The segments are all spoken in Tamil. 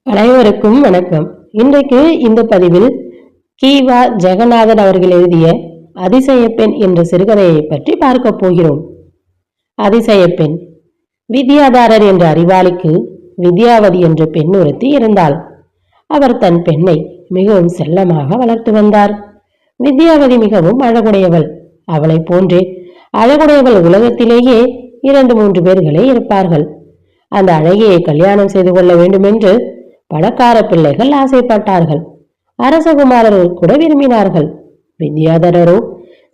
அனைவருக்கும் வணக்கம். இன்றைக்கு இந்த பதிவில் கீவா ஜெகநாதன் அவர்கள் எழுதிய அதிசய பெண் என்ற சிறுகதையை பற்றி பார்க்க போகிறோம். அதிசய பெண். வித்யாதாரர் என்ற அறிவாளிக்கு வித்யாவதி என்ற பெண் ஒருத்தி இருந்தாள். அவர் தன் பெண்ணை மிகவும் செல்லமாக வளர்த்து வந்தார். வித்யாவதி மிகவும் அழகுடையவள். அவளை போன்றே அழகுடையவள் உலகத்திலேயே 2-3 பேர்களே இருப்பார்கள். அந்த அழகியை கல்யாணம் செய்து கொள்ள வேண்டும் என்று பணக்கார பிள்ளைகள் ஆசைப்பட்டார்கள். அரசகுமாரர்கள் கூட விரும்பினார்கள். வித்யாதரரோ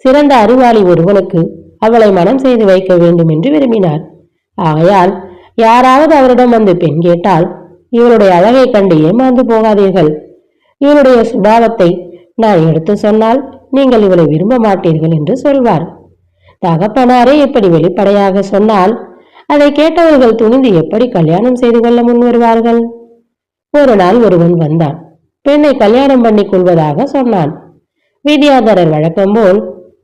சிறந்த அறிவாளி ஒருவனுக்கு அவளை மனம் செய்து வைக்க வேண்டும் என்று விரும்பினார். ஆகையால் யாராவது அவரிடம் வந்து பெண் கேட்டால், இவளுடைய அழகை கண்டு ஏமாந்து போகாதீர்கள், இவளுடைய சுபாவத்தை நான் எடுத்து சொன்னால் நீங்கள் இவளை விரும்ப மாட்டீர்கள் என்று சொல்வார். தகப்பனாரே இப்படி வெளிப்படையாக சொன்னால் அதை கேட்டவர்கள் துணிந்து எப்படி கல்யாணம் செய்து கொள்ள முன் வருவார்கள்? ஒரு நாள் ஒருவன் வந்தான். பெண்ணை கல்யாணம் பண்ணி கொள்வதாக சொன்னான். வித்யாதரர் வழக்கம் போல்,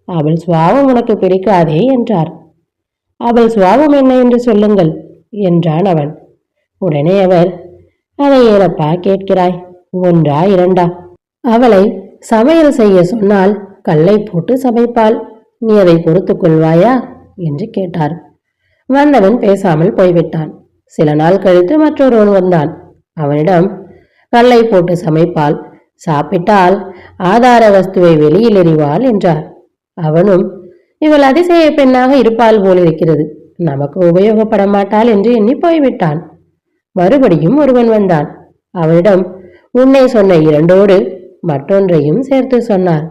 அவள் சுவாவம் உனக்கு பிடிக்காதே என்றார். அவள் சுவாவம் என்ன என்று சொல்லுங்கள் என்றான் அவன். உடனே அவர், அதை ஏனப்பா கேட்கிறாய்? 1 2 அவளை சமையல் செய்ய சொன்னால் கல்லை போட்டு சமைப்பாள். நீ அதை பொறுத்து கொள்வாயா என்று கேட்டார். வந்தவன் பேசாமல் போய்விட்டான். சில நாள் கழித்து மற்றொருவன் வந்தான். அவனிடம், கல்லை போட்டு சமைப்பால், சாப்பிட்டால் ஆதார வஸ்துவை வெளியில் எறிவாள் என்றார். அவனும், இவள் அதிசய பெண்ணாக இருப்பாள் போலிருக்கிறது, நமக்கு உபயோகப்பட மாட்டாள் என்று எண்ணி போய்விட்டான். மறுபடியும் ஒருவன் வந்தான். அவனிடம் உன்னை சொன்ன 2ஓடு மற்றொன்றையும் சேர்த்து சொன்னார்.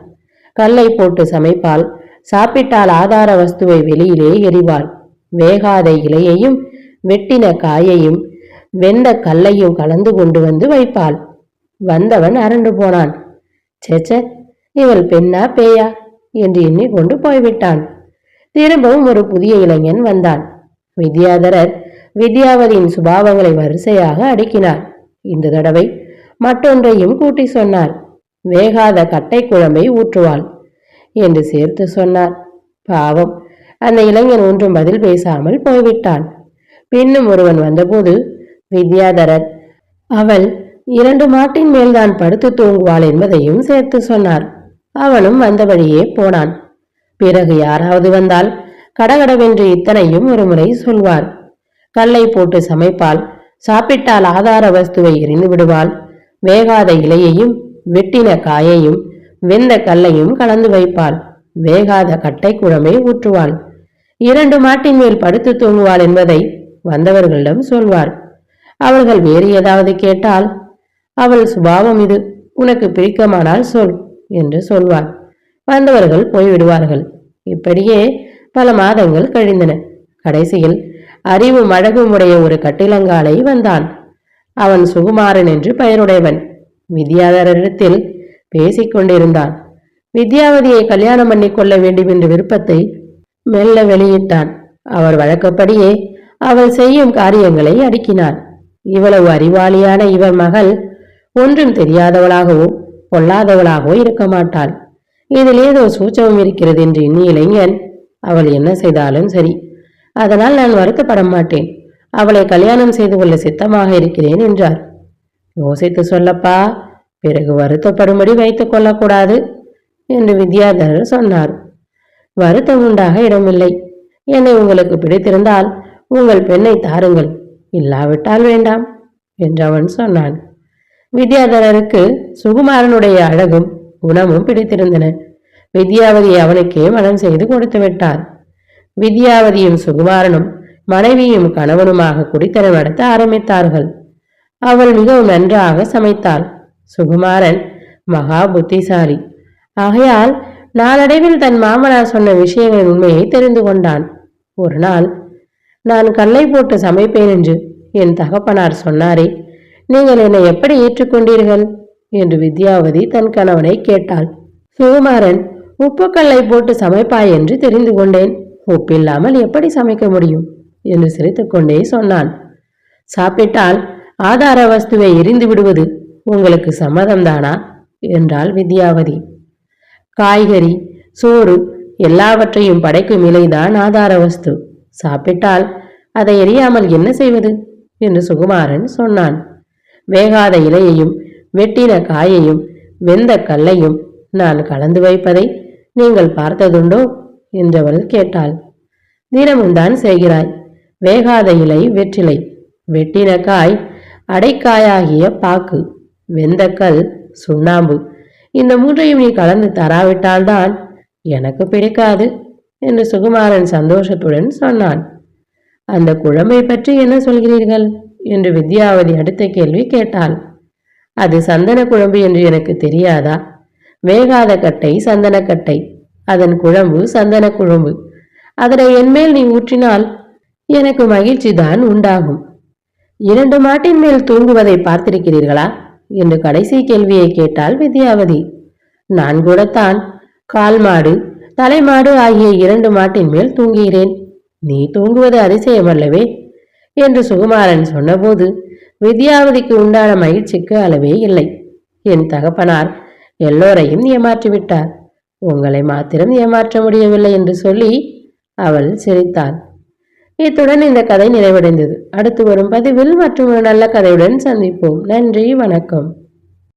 கல்லை போட்டு சமைப்பால், சாப்பிட்டால் ஆதார வஸ்துவை வெளியிலே எறிவாள், வேகாத இலையையும் வெட்டின காயையும் வெந்த கல்லையும் கலந்து கொண்டு வந்து வைப்பாள். வந்தவன் அரண்டு போனான். சேச்ச, இவள் பெண்ணா பேயா என்று எண்ணிக்கொண்டு போய்விட்டான். திரும்பவும் ஒரு புதிய இளைஞன் வந்தான். வித்யாதரர் வித்யாவதியின் சுபாவங்களை வரிசையாக அடுக்கினார். இந்த தடவை மற்றொன்றையும் கூட்டி சொன்னார். வேகாத கட்டை குழம்பை ஊற்றுவாள் என்று சேர்த்து சொன்னார். பாவம், அந்த இளைஞன் ஒன்றும் பதில் பேசாமல் போய்விட்டான். பின்னும் ஒருவன் வந்தபோது, வித்யாதரர் அவள் 2 மாட்டின் மேல்தான் படுத்து தூங்குவாள் என்பதையும் சேர்த்து சொன்னார். அவனும் வந்த வழியே போனான். பிறகு யாராவது வந்தால் கடகடவென்று இத்தனையும் ஒரு முறை சொல்வார். கல்லை போட்டு சமைப்பால், சாப்பிட்டால் ஆதார வஸ்துவை எரிந்து விடுவாள், வேகாத இலையையும் வெட்டின காயையும் வெந்த கல்லையும் கலந்து வைப்பாள், வேகாத கட்டை குழம்பை ஊற்றுவாள், 2 மாட்டின் மேல் படுத்து தூங்குவாள் என்பதை வந்தவர்களிடம் சொல்வார். அவர்கள் வேறு ஏதாவது கேட்டால், அவள் சுபாவம் இது, உனக்கு பிடிக்கமானால் சொல் என்று சொல்வார். வந்தவர்கள் போய்விடுவார்கள். இப்படியே பல மாதங்கள் கழிந்தன. கடைசியில் அறிவு மழகுமுடைய ஒரு கட்டிலங்காலை வந்தான். அவன் சுகுமாரன் என்று பெயருடையவன். வித்யாதரரிடத்தில் பேசிக்கொண்டிருந்தான். வித்யாவதியை கல்யாணம் பண்ணி கொள்ள வேண்டும் என்ற விருப்பத்தை மெல்ல வெளியிட்டான். அவர் வழக்கப்படியே அவள் செய்யும் காரியங்களை அடுக்கினார். இவ்வளவு அறிவாளியான இவர் மகள் ஒன்றும் தெரியாதவளாகவோ பொல்லாதவளாகவோ இருக்க மாட்டாள். இதில் ஏதோ சூச்சமும் இருக்கிறது என்று எண்ணி இளைஞன், அவள் என்ன செய்தாலும் சரி, அதனால் நான் வருத்தப்பட மாட்டேன், அவளை கல்யாணம் செய்து கொள்ள சித்தமாக இருக்கிறேன் என்றார். யோசித்து சொல்லப்பா, பிறகு வருத்தப்படும்படி வைத்துக் கொள்ளக்கூடாது என்று வித்யாதரர் சொன்னார். வருத்தம் உண்டாக இடமில்லை. என்னை உங்களுக்கு பிடித்திருந்தால் உங்கள் பெண்ணை தாருங்கள், இல்லாவிட்டால் வேண்டாம் என்று அவன் சொன்னான். வித்யாதரருக்கு சுகுமாரனுடைய அழகும் குணமும் பிடித்திருந்தன. வித்யாவதியை அவனுக்கே மனம் செய்து கொடுத்து விட்டார். வித்யாவதியும் சுகுமாரனும் மனைவியும் கணவனுமாக குடித்தனம் நடத்த ஆரம்பித்தார்கள். அவள் மிகவும் நன்றாக சமைத்தாள். சுகுமாரன் மகா புத்திசாலி. ஆகையால் நாளடைவில் தன் மாமனார் சொன்ன விஷயங்களின் உண்மையை தெரிந்து கொண்டான். ஒரு நாள், நான் கல்லை போட்டு சமைப்பேன் என்று என் தகப்பனார் சொன்னாரே, நீங்கள் என்னை எப்படி ஏற்றுக்கொண்டீர்கள் என்று வித்யாவதி தன் கணவனை கேட்டாள். சுகுமாரன், உப்புக்கல்லை போட்டு சமைப்பாய் என்று தெரிந்து கொண்டேன், உப்பில்லாமல் எப்படி சமைக்க முடியும் என்று சிரித்துக்கொண்டே சொன்னான். சாப்பிட்டால் ஆதார வஸ்துவை எரிந்து விடுவது உங்களுக்கு சம்மதம்தானா என்றாள் வித்யாவதி. காய்கறி, சோறு எல்லாவற்றையும் படைக்கும் இலைதான் ஆதார வஸ்து. சாப்பிட்டால் அதை எரியாமல் என்ன செய்வது என்று சுகுமாரன் சொன்னான். வேகாத இலையையும் வெட்டின காயையும் வெந்த கல்லையும் நான் கலந்து வைப்பதை நீங்கள் பார்த்ததுண்டோ என்றவள் கேட்டாள். தினமும் தான் செய்கிறாய். வேகாத இலை வெற்றிலை, வெட்டின காய் அடைக்காயாகிய பாக்கு, வெந்த கல் சுண்ணாம்பு, இந்த மூன்றையும் நீ கலந்து தராவிட்டால்தான் எனக்கு பிடிக்காது என்று சுகுமாரன் சந்தோஷத்துடன் சொன்னான். அந்த குழம்பை பற்றி என்ன சொல்கிறீர்கள் என்று வித்யாவதி அடுத்த கேள்வி கேட்டாள். அது சந்தன குழம்பு என்று எனக்கு தெரியாதா? வேகாத கட்டை சந்தனக்கட்டை, அதன் குழம்பு சந்தன குழம்பு. அதனை என்மேல் நீ ஊற்றினால் எனக்கு மகிழ்ச்சி தான் உண்டாகும். 2 மாட்டின் மேல் தூங்குவதை பார்த்திருக்கிறீர்களா என்று கடைசி கேள்வியை கேட்டாள் வித்யாவதி. நான் கூடத்தான் கால் மாடு தலைமாடு ஆகிய 2 மாட்டின் மேல் தூங்குகிறேன். நீ தூங்குவது அதிசயமல்லவே என்று சுகுமாரன் சொன்னபோது வித்யாவதிக்கு உண்டான மகிழ்ச்சிக்கு அளவே இல்லை. என் தகப்பனார் எல்லோரையும் ஏமாற்றிவிட்டார், உங்களை மாத்திரம் ஏமாற்ற முடியவில்லை என்று சொல்லி அவள் சிரித்தாள். இத்துடன் இந்த கதை நிறைவடைந்தது. அடுத்து வரும் பதிவில் மற்றும் ஒரு நல்ல கதையுடன் சந்திப்போம். நன்றி, வணக்கம்.